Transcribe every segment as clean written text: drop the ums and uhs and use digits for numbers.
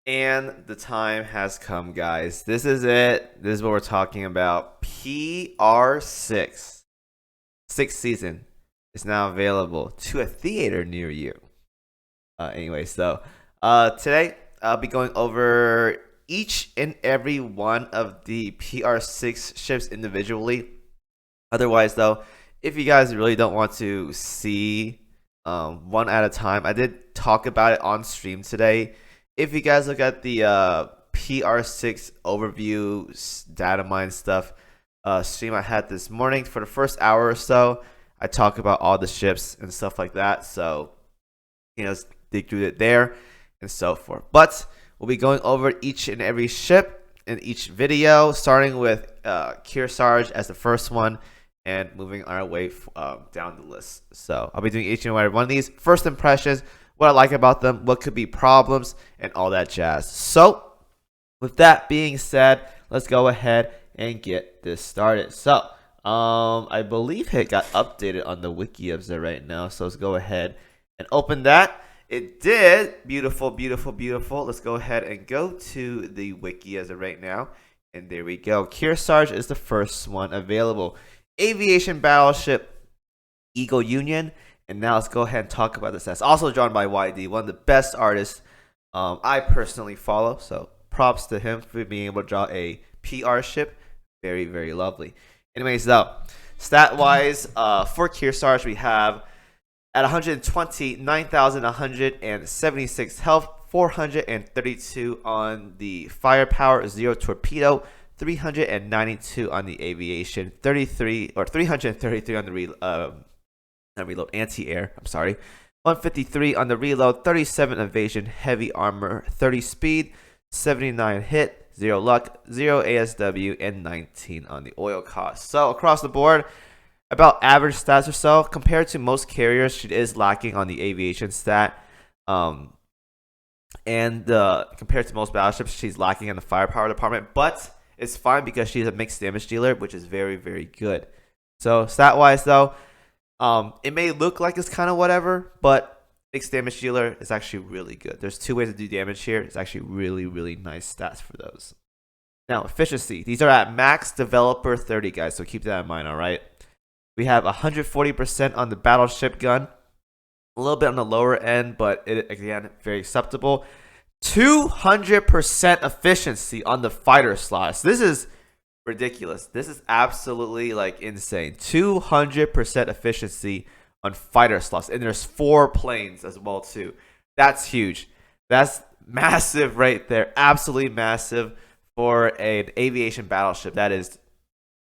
And the time has come, guys. This is it. This is what we're talking about. PR6, sixth season, is now available to a theater near you. Today I'll be going over each and every one of the PR6 ships individually. Otherwise, though, if you guys really don't want to see one at a time, I did talk about it on stream today. If you guys look at the PR6 overview data mine stuff stream I had this morning for the first hour or so, I talk about all the ships and stuff like that. So, dig through it there and so forth. But we'll be going over each and every ship in each video, starting with KEARSARGE as the first one and moving our way down the list. So I'll be doing each and every one of these. First impressions, what I like about them, what could be problems, and all that jazz. So with that being said, let's go ahead and get this started. So I believe it got updated on the wiki as of right now. So let's go ahead and open that. It did. Beautiful, beautiful, beautiful. Let's go ahead and go to the wiki as of right now. And there we go. KEARSARGE is the first one available. Aviation battleship Eagle Union. And now let's go ahead and talk about this. That's also drawn by YD, one of the best artists I personally follow. So props to him for being able to draw a PR ship. Very, very lovely. Anyways, though, stat-wise, for KEARSARGE, we have at 120, 9,176 health, 432 on the firepower, 0 torpedo, 392 on the aviation, 333 on the reload anti-air. I'm sorry, 153 on the reload, 37 evasion, heavy armor, 30 speed, 79 hit, 0 luck, 0 ASW, and 19 on the oil cost. So across the board, about average stats or so. Compared to most carriers, she is lacking on the aviation stat. And compared to most battleships, she's lacking in the firepower department. But it's fine because she's a mixed damage dealer, which is very, very good. So stat-wise, though, it may look like it's kind of whatever, but mixed damage dealer is actually really good. There's two ways to do damage here. It's actually really, really nice stats for those. Now, efficiency. These are at max developer 30, guys, so keep that in mind, all right? We have 140% on the battleship gun. A little bit on the lower end, but it, again, very acceptable. 200% efficiency on the fighter slots. This is ridiculous. This is absolutely like insane. 200% efficiency on fighter slots. And there's 4 planes as well, too. That's huge. That's massive right there. Absolutely massive for an aviation battleship. That is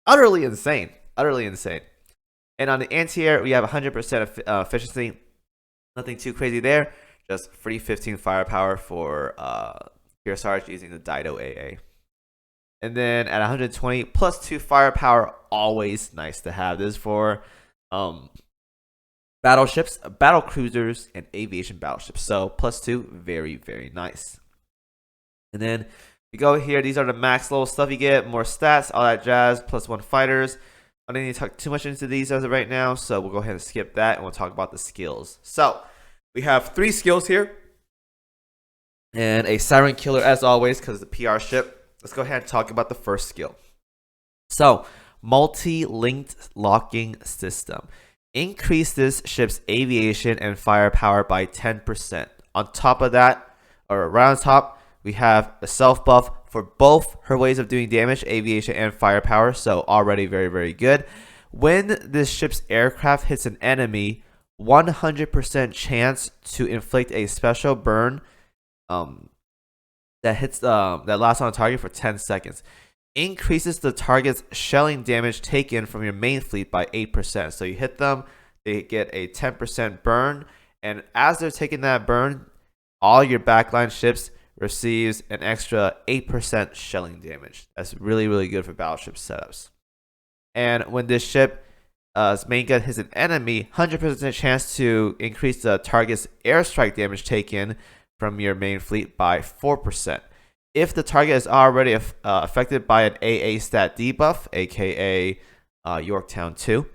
utterly insane. Utterly insane. And on the anti-air, we have 100% efficiency. Nothing too crazy there. Just free 15 firepower for KEARSARGE using the Dido AA. And then at 120, plus 2 firepower, always nice to have. This is for battleships, battle cruisers, and aviation battleships. So plus 2, very, very nice. And then we go here. These are the max level stuff you get. More stats, all that jazz, plus 1 fighters. I don't need to talk too much into these as of right now, so we'll go ahead and skip that, and we'll talk about the skills. So, we have 3 skills here, and a Siren Killer as always, because it's a PR ship. Let's go ahead and talk about the first skill. So, multi-linked locking system. Increase this ship's aviation and firepower by 10%. On top of that, or right on top, we have a self buff for both her ways of doing damage, aviation and firepower, so already very, very good. When this ship's aircraft hits an enemy, 100% chance to inflict a special burn that lasts on a target for 10 seconds. Increases the target's shelling damage taken from your main fleet by 8%. So you hit them, they get a 10% burn, and as they're taking that burn, all your backline ships receives an extra 8% shelling damage. That's really, really good for battleship setups. And when this ship's main gun hits an enemy, 100% chance to increase the target's airstrike damage taken from your main fleet by 4%. If the target is already affected by an AA stat debuff, aka Yorktown 2,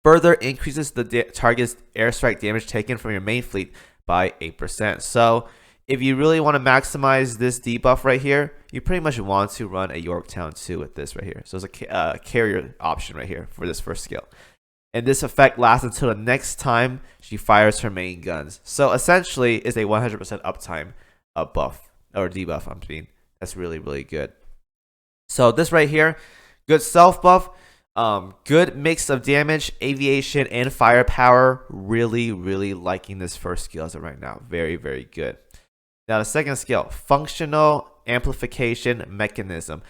further increases the target's airstrike damage taken from your main fleet by 8%. So if you really want to maximize this debuff right here, you pretty much want to run a Yorktown 2 with this right here. So it's a carrier option right here for this first skill. And this effect lasts until the next time she fires her main guns. So essentially, it's a 100% uptime buff, or debuff, I mean. That's really, really good. So this right here, good self buff, good mix of damage, aviation, and firepower. Really, really liking this first skill as of right now. Very, very good. Now the second skill, functional amplification mechanism.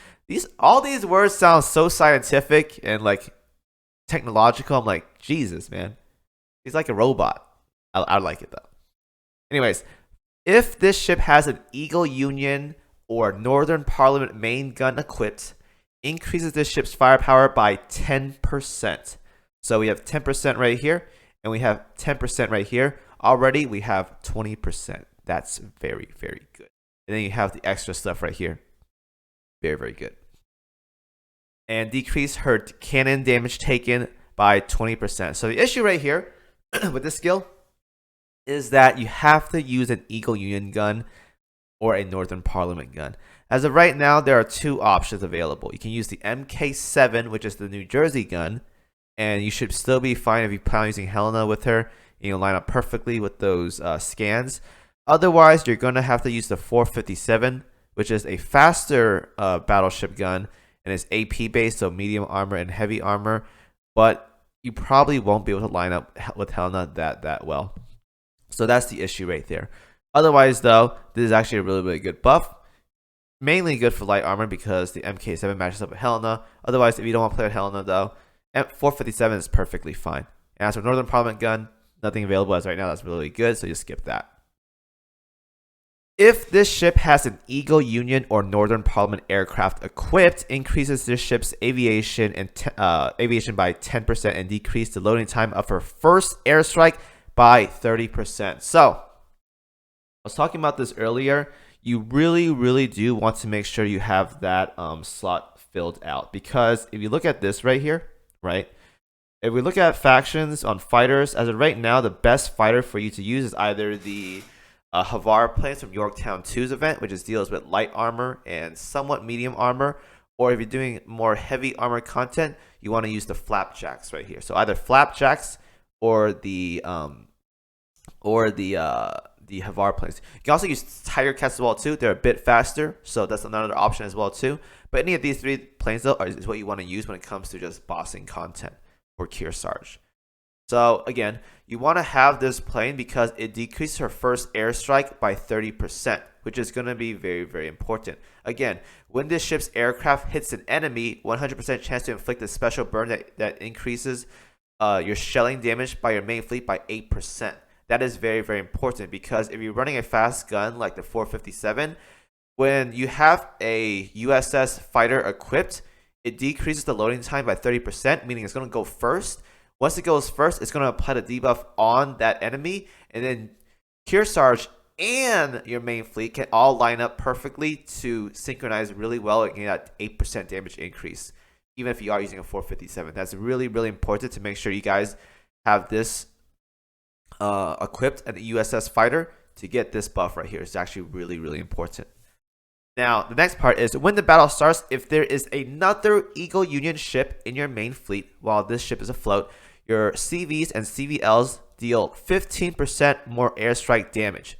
All these words sound so scientific and like technological. I'm like, Jesus, man. He's like a robot. I like it though. Anyways, if this ship has an Eagle Union or Northern Parliament main gun equipped, increases this ship's firepower by 10%. So we have 10% right here, and we have 10% right here. Already we have 20%. That's very, very good. And then you have the extra stuff right here. Very, very good. And decrease her cannon damage taken by 20%. So the issue right here with this skill is that you have to use an Eagle Union gun or a Northern Parliament gun. As of right now, there are two options available. You can use the MK7, which is the New Jersey gun, and you should still be fine if you plan on using Helena with her. You know, line up perfectly with those scans. Otherwise, you're going to have to use the 457, which is a faster battleship gun, and it's AP based, so medium armor and heavy armor, but you probably won't be able to line up with Helena that well. So that's the issue right there. Otherwise, though, this is actually a really, really good buff. Mainly good for light armor because the MK7 matches up with Helena. Otherwise, if you don't want to play with Helena, though, 457 is perfectly fine. And as for Northern Parliament gun, nothing available as right now. That's really good, so just skip that. If this ship has an Eagle Union or Northern Parliament aircraft equipped, increases this ship's aviation by 10% and decrease the loading time of her first airstrike by 30%. So, I was talking about this earlier. You really, really do want to make sure you have that slot filled out, because if you look at this right here, right? If we look at factions on fighters, as of right now, the best fighter for you to use is either the Havar planes from Yorktown 2's event, which deals with light armor and somewhat medium armor, or if you're doing more heavy armor content, you want to use the flapjacks right here. So either flapjacks or the Havar planes. You can also use Tiger Cats as well too. They're a bit faster, so that's another option as well too. But any of these three planes though is what you want to use when it comes to just bossing content for KEARSARGE. So again, you want to have this plane because it decreases her first airstrike by 30%, which is going to be very, very important. Again, when this ship's aircraft hits an enemy, 100% chance to inflict a special burn that increases your shelling damage by your main fleet by 8%. That is very, very important because if you're running a fast gun like the 457, when you have a USS fighter equipped, it decreases the loading time by 30%, meaning it's going to go first. Once it goes first, it's going to apply the debuff on that enemy, and then KEARSARGE and your main fleet can all line up perfectly to synchronize really well and get that 8% damage increase, even if you are using a 457. That's really, really important to make sure you guys have this equipped at the USS fighter to get this buff right here. It's actually really, really important. Now, the next part is when the battle starts, if there is another Eagle Union ship in your main fleet while this ship is afloat, your CVs and CVLs deal 15% more airstrike damage.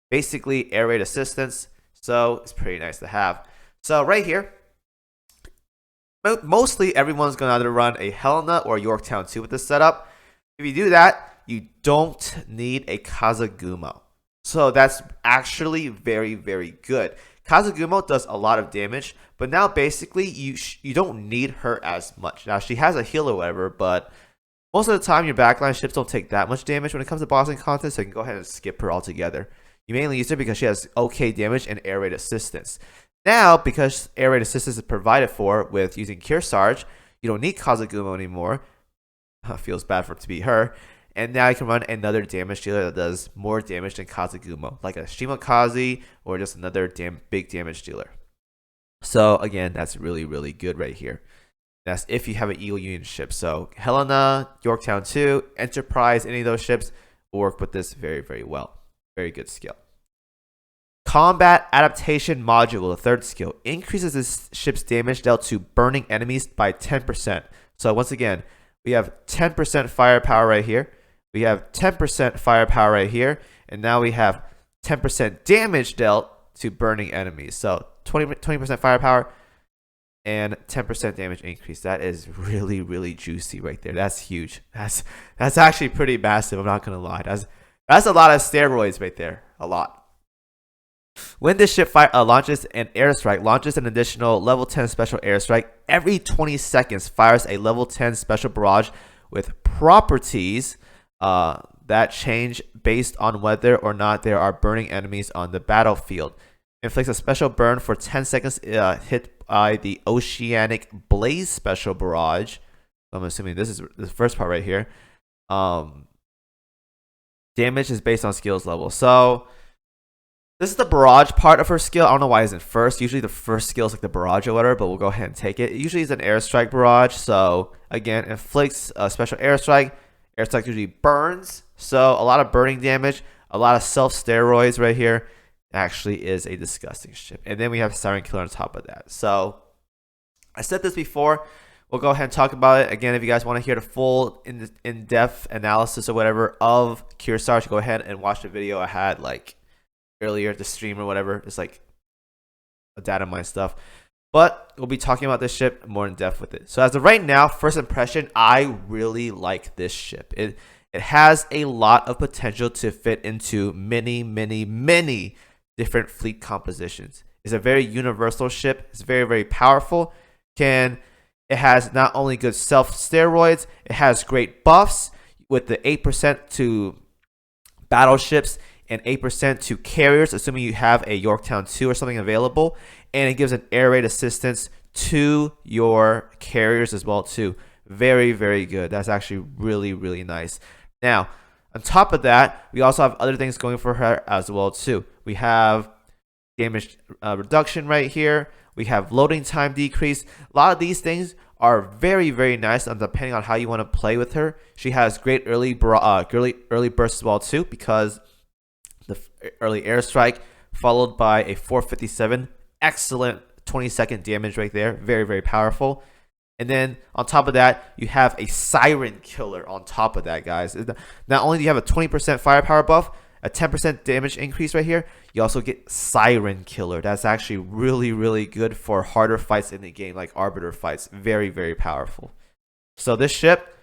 Basically, air raid assistance, so it's pretty nice to have. So right here, mostly everyone's going to either run a Helena or Yorktown 2 with this setup. If you do that, you don't need a Kazagumo. So that's actually very, very good. Kazagumo does a lot of damage, but now basically you don't need her as much. Now she has a heal or whatever, but most of the time your backline ships don't take that much damage when it comes to bossing content, so you can go ahead and skip her altogether. You mainly use her because she has okay damage and air raid assistance. Now, because air raid assistance is provided for with using KEARSARGE, you don't need Kazagumo anymore. Feels bad for it to be her. And now you can run another damage dealer that does more damage than Kazagumo, like a Shimokaze or just another big damage dealer. So again, that's really, really good right here. That's if you have an Eagle Union ship. So Helena, Yorktown 2, Enterprise, any of those ships will work with this very, very well. Very good skill. Combat Adaptation Module, the third skill, increases this ship's damage dealt to burning enemies by 10%. So once again, we have 10% firepower right here. We have 10% firepower right here. And now we have 10% damage dealt to burning enemies. So 20% firepower and 10% damage increase. That is really, really juicy right there. That's huge. That's actually pretty massive. I'm not going to lie. That's a lot of steroids right there. A lot. When this ship launches an airstrike, launches an additional level 10 special airstrike, every 20 seconds fires a level 10 special barrage with properties that change based on whether or not there are burning enemies on the battlefield. Inflicts a special burn for 10 seconds hit by the Oceanic Blaze special barrage. I'm assuming this is the first part right here. Damage is based on skills level. So this is the barrage part of her skill. I don't know why it isn't first. Usually the first skill is like the barrage or whatever, but we'll go ahead and take it. Usually it's an airstrike barrage. So again, inflicts a special airstrike. Airstrike usually burns. So a lot of burning damage, a lot of self-steroids right here. Actually is a disgusting ship. And then we have Siren Killer on top of that. So I said this before. We'll go ahead and talk about it. Again, if you guys want to hear the full in-depth analysis or whatever of KEARSARGE, go ahead and watch the video I had like earlier, the stream or whatever. It's like a data mine stuff. But we'll be talking about this ship more in depth with it. So as of right now, first impression, I really like this ship. It has a lot of potential to fit into many, many, many different fleet compositions. It's a very universal ship. It's very, very powerful. It has not only good self-steroids, it has great buffs with the 8% to battleships and 8% to carriers, assuming you have a Yorktown 2 or something available. And it gives an air raid assistance to your carriers as well too. Very, very good. That's actually really, really nice. Now, on top of that, we also have other things going for her as well too. We have damage reduction right here. We have loading time decrease. A lot of these things are very, very nice, and depending on how you want to play with her. She has great early bursts as well too, because the early airstrike followed by a 457. Excellent 20-second damage right there. Very, very powerful. And then on top of that, you have a Siren Killer on top of that, guys. Not only do you have a 20% firepower buff, a 10% damage increase right here, you also get Siren Killer. That's actually really, really good for harder fights in the game, like Arbiter fights. Very, very powerful. So this ship,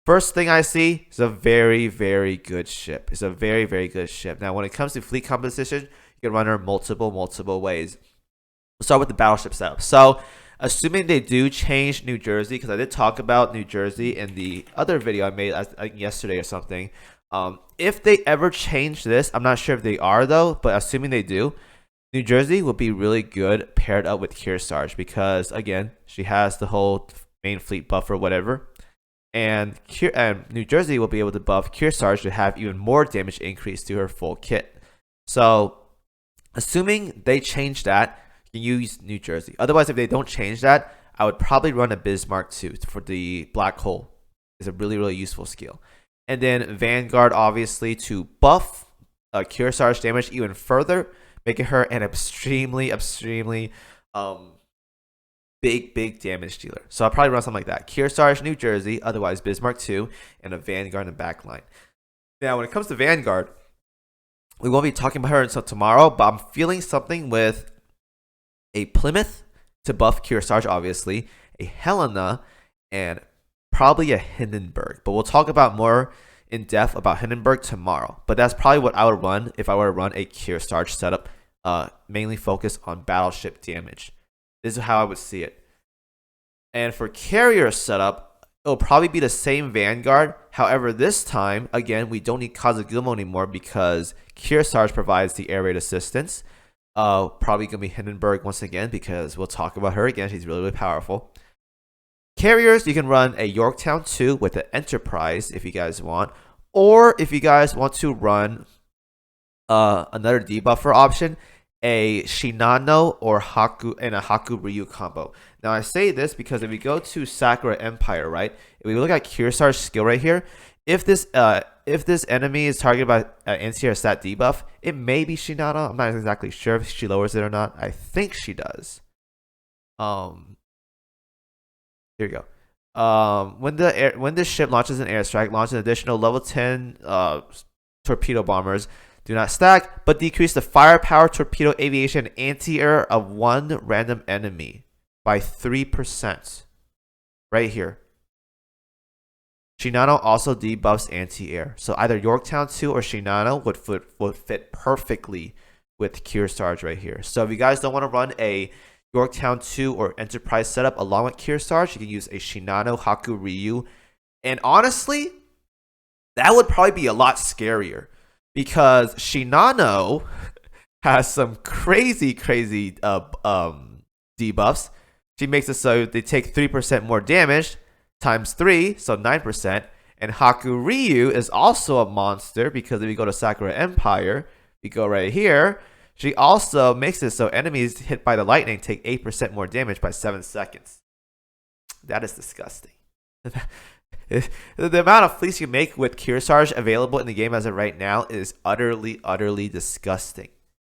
first thing I see, is a very, very good ship. It's a very, very good ship. Now, when it comes to fleet composition, you can run her multiple ways. We'll start with the battleship setup. So assuming they do change New Jersey, because I did talk about New Jersey in the other video I made yesterday or something. If they ever change this, I'm not sure if they are though, but assuming they do, New Jersey will be really good paired up with KEARSARGE, because again, she has the whole main fleet buff or whatever. And New Jersey will be able to buff KEARSARGE to have even more damage increase to her full kit. So assuming they change that, you can use New Jersey. Otherwise, if they don't change that, I would probably run a Bismarck 2 for the black hole. It's a really, really useful skill. And then Vanguard, obviously, to buff KEARSARGE damage even further, making her an extremely big damage dealer. So I'll probably run something like that. KEARSARGE, New Jersey, otherwise Bismarck 2, and a Vanguard in the back line. Now, when it comes to Vanguard, we won't be talking about her until tomorrow, but I'm feeling something with a Plymouth to buff KEARSARGE, obviously, a Helena, and probably a Hindenburg. But we'll talk about more in depth about Hindenburg tomorrow. But that's probably what I would run if I were to run a KEARSARGE setup, mainly focused on battleship damage. This is how I would see it. And for carrier setup, it'll probably be the same Vanguard. However, this time, again, we don't need Kazugumo anymore because KEARSARGE provides the air raid assistance. Probably going to be Hindenburg once again, because we'll talk about her again. She's really, really powerful. Carriers, you can run a Yorktown 2 with an Enterprise if you guys want. Or if you guys want to run another debuffer option, a Shinano or Haku and a Haku Ryu combo. Now I say this because if we go to Sakura Empire, right? If we look at KEARSARGE's skill right here, if this enemy is targeted by anti-air stat debuff, it may be Shinano. I'm not exactly sure if she lowers it or not. I think she does. Here we go. When the ship launches an airstrike, launch an additional level 10 torpedo bombers. Do not stack, but decrease the firepower, torpedo, aviation, anti-air of one random enemy by 3%. Right here. Shinano also debuffs anti-air. So either Yorktown 2 or Shinano would fit perfectly with KEARSARGE right here. So if you guys don't want to run a Yorktown 2 or Enterprise setup along with KEARSARGE, you can use a Shinano, Haku, Ryu. And honestly, that would probably be a lot scarier because Shinano has some crazy debuffs. She makes it so they take 3% more damage times 3, so 9%. And Haku Ryu is also a monster because if you go to Sakura Empire, you go right here, she also makes it so enemies hit by the lightning take 8% more damage by 7 seconds. That is disgusting. The amount of fleece you make with KEARSARGE available in the game as of right now is utterly disgusting.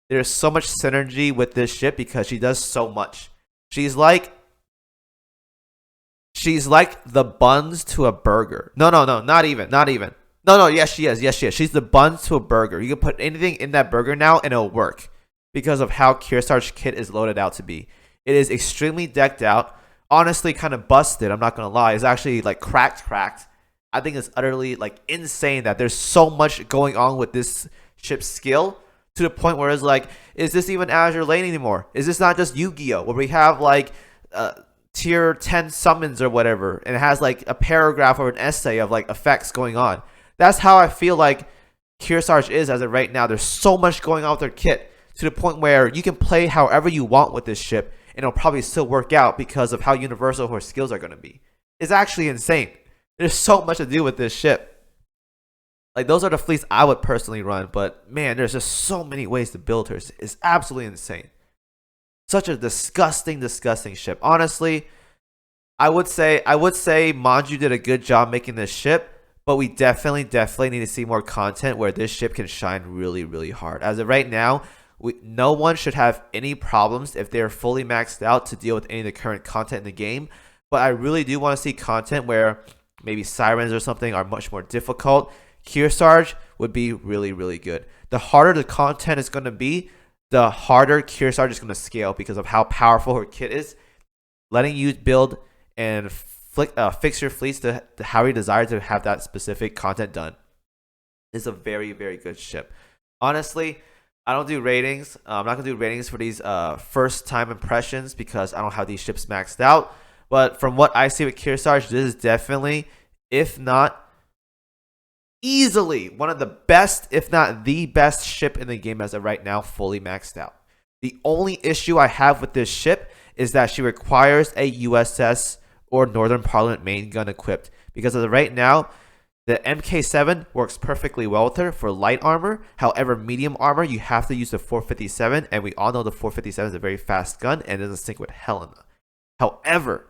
There's so much synergy with this ship because she does so much. She's like the buns to a burger. No, not even. No, yes, she is. She's the buns to a burger. You can put anything in that burger now and it'll work because of how KEARSARGE kit is loaded out to be. It is extremely decked out. Honestly, kind of busted. I'm not gonna lie. It's actually like cracked. I think it's utterly like insane that there's so much going on with this ship's skill to the point where it's like, is this even Azur Lane anymore? Is this not just Yu-Gi-Oh where we have like tier 10 summons or whatever, and it has like a paragraph or an essay of like effects going on? That's how I feel like KEARSARGE is as of right now. There's so much going on with their kit to the point where you can play however you want with this ship and it'll probably still work out because of how universal her skills are going to be. It's actually insane. There's so much to do with this ship. Like, those are the fleets I would personally run, but man, there's just so many ways to build her. It's absolutely insane. Such a disgusting ship. Honestly, I would say Manju did a good job making this ship, but we definitely need to see more content where this ship can shine really hard. As of right now, no one should have any problems if they're fully maxed out to deal with any of the current content in the game. But I really do want to see content where maybe sirens or something are much more difficult. KEARSARGE would be really good. The harder the content is going to be, the harder KEARSARGE is going to scale because of how powerful her kit is. Letting you build and fix your fleets to how you desire to have that specific content done is a very good ship. Honestly, I don't do ratings. I'm not going to do ratings for these first time impressions because I don't have these ships maxed out. But from what I see with KEARSARGE, this is definitely, if not easily, one of the best, if not the best ship in the game as of right now, fully maxed out. The only issue I have with this ship is that she requires a USS or Northern Parliament main gun equipped. Because as of right now, the MK7 works perfectly well with her for light armor. However, medium armor, you have to use the 457, and we all know the 457 is a very fast gun and doesn't sync with Helena. However,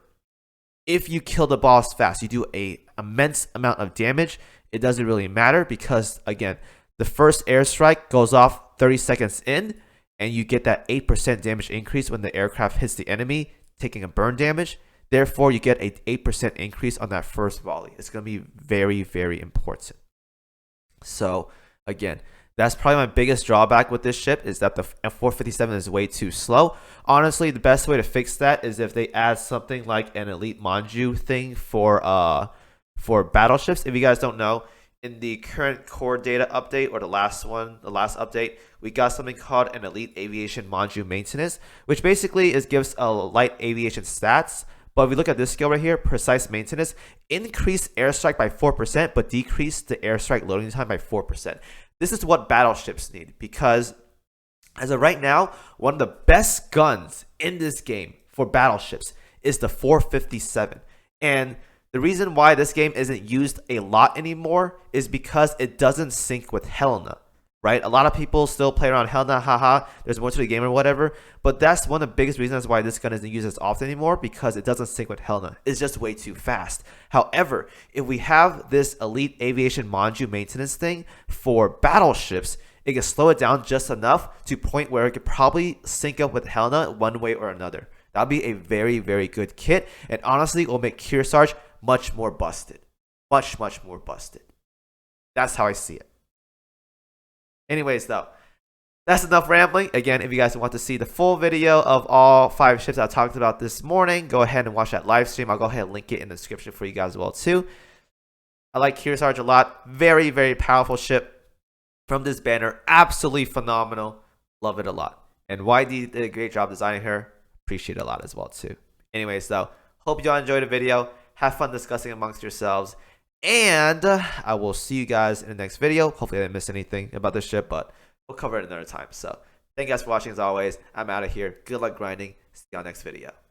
if you kill the boss fast, you do an immense amount of damage. It doesn't really matter because, again, the first airstrike goes off 30 seconds in, and you get that 8% damage increase when the aircraft hits the enemy, taking a burn damage. Therefore, you get an 8% increase on that first volley. It's going to be very important. So, again, that's probably my biggest drawback with this ship is that the 457 is way too slow. Honestly, the best way to fix that is if they add something like an Elite Manju thing for battleships. If you guys don't know, in the current core data update or the last update, we got something called an Elite Aviation Manju Maintenance, which basically gives a light aviation stats. But if we look at this skill right here, Precise Maintenance, increase airstrike by 4%, but decrease the airstrike loading time by 4%. This is what battleships need because as of right now, one of the best guns in this game for battleships is the 457. And the reason why this game isn't used a lot anymore is because it doesn't sync with Helena. right? A lot of people still play around Helna, haha, there's more to the game or whatever, but that's one of the biggest reasons why this gun isn't used as often anymore, because it doesn't sync with Helna. It's just way too fast. However, if we have this Elite Aviation Manju maintenance thing for battleships, it can slow it down just enough to point where it could probably sync up with Helna one way or another. That'll be a very, very good kit, and honestly, it will make KEARSARGE much more busted. Much, much more busted. That's how I see it. Anyways, though, that's enough rambling. Again, if you guys want to see the full video of all 5 ships I talked about this morning, go ahead and watch that live stream. I'll go ahead and link it in the description for you guys as well, too. I like KEARSARGE a lot. Very, very powerful ship from this banner. Absolutely phenomenal. Love it a lot. And YD did a great job designing her. Appreciate it a lot as well, too. Anyways, though, hope y'all enjoyed the video. Have fun discussing amongst yourselves. And I will see you guys in the next video. Hopefully I didn't miss anything about this ship, but we'll cover it another time. So thank you guys for watching as always. I'm out of here. Good luck grinding. See y'all next video.